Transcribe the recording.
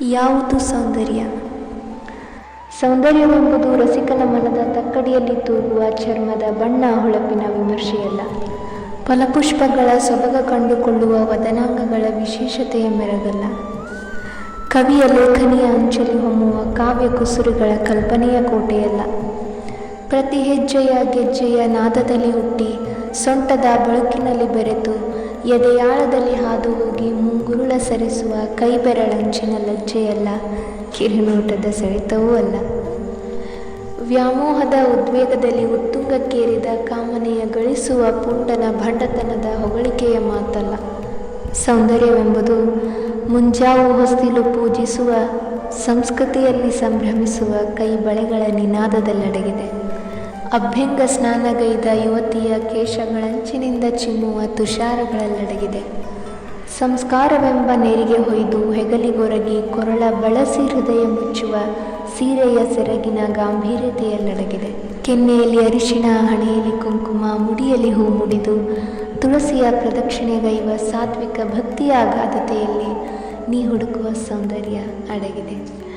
ಯಾವುದು ಸೌಂದರ್ಯ? ಸೌಂದರ್ಯವೆಂಬುದು ರಸಿಕನ ಮನದ ತಕ್ಕಡಿಯಲ್ಲಿ ತೂಗುವ ಚರ್ಮದ ಬಣ್ಣ ಹೊಳಪಿನ ವಿಮರ್ಶೆಯಲ್ಲ. ಫಲಪುಷ್ಪಗಳ ಸೊಬಗ ಕಂಡುಕೊಳ್ಳುವ ವದನಾಂಗಗಳ ವಿಶೇಷತೆಯ ಮೆರಗಲ್ಲ. ಕವಿಯ ಲೇಖನಿಯ ಅಂಚಲಿ ಹೊಮ್ಮುವ ಕಾವ್ಯ ಕುಸುರುಗಳ ಕಲ್ಪನೆಯ ಕೋಟೆಯಲ್ಲ. ಪ್ರತಿ ಹೆಜ್ಜೆಯ ಗೆಜ್ಜೆಯ ನಾದದಲ್ಲಿ ಹುಟ್ಟಿ ಸೊಂಟದ ಬೆಳಕಿನಲ್ಲಿ ಬೆರೆತು ಎದೆಯಾಳದಲ್ಲಿ ಹಾದು ಹೋಗಿ ಮುಂಗುರುಳ ಸರಿಸುವ ಕೈಬೆರಳಂಚಿನ ಲಜ್ಜೆಯಲ್ಲ. ಕಿರುನೋಟದ ಸೆಳೆತವೂ ಅಲ್ಲ. ವ್ಯಾಮೋಹದ ಉದ್ವೇಗದಲ್ಲಿ ಉತ್ತುಂಗಕ್ಕೇರಿದ ಕಾಮನೆಯ ಗಳಿಸುವ ಪುಂಡನ ಭಂಡತನದ ಹೊಗಳಿಕೆಯ ಮಾತಲ್ಲ. ಸೌಂದರ್ಯವೆಂಬುದು ಮುಂಜಾವು ಹೊಸ್ತಿಲು ಪೂಜಿಸುವ ಸಂಸ್ಕೃತಿಯಲ್ಲಿ ಸಂಭ್ರಮಿಸುವ ಕೈ ಬಳೆಗಳ ನಿನಾದದಲ್ಲಡಗಿದೆ. ಅಭ್ಯಂಗ ಸ್ನಾನಗೈದ ಯುವತಿಯ ಕೇಶಗಳಂಚಿನಿಂದ ಚಿಮ್ಮುವ ತುಷಾರಗಳಲ್ಲಡಗಿದೆ. ಸಂಸ್ಕಾರವೆಂಬ ನೆರಿಗೆ ಹೊಯ್ದು ಹೆಗಲಿಗೊರಗಿ ಕೊರಳ ಬಳಸಿ ಹೃದಯ ಮುಚ್ಚುವ ಸೀರೆಯ ಸೆರಗಿನ ಗಾಂಭೀರ್ಯತೆಯಲ್ಲಡಗಿದೆ. ಕೆನ್ನೆಯಲ್ಲಿ ಅರಿಶಿಣ, ಹಣೆಯಲ್ಲಿ ಕುಂಕುಮ, ಮುಡಿಯಲ್ಲಿ ಹೂ ಮುಡಿದು ತುಳಸಿಯ ಪ್ರದಕ್ಷಿಣೆಗೈವ ಸಾತ್ವಿಕ ಭಕ್ತಿಯ ಅಗಾಧತೆಯಲ್ಲಿ ನೀ ಹುಡುಕುವ ಸೌಂದರ್ಯ ಅಡಗಿದೆ.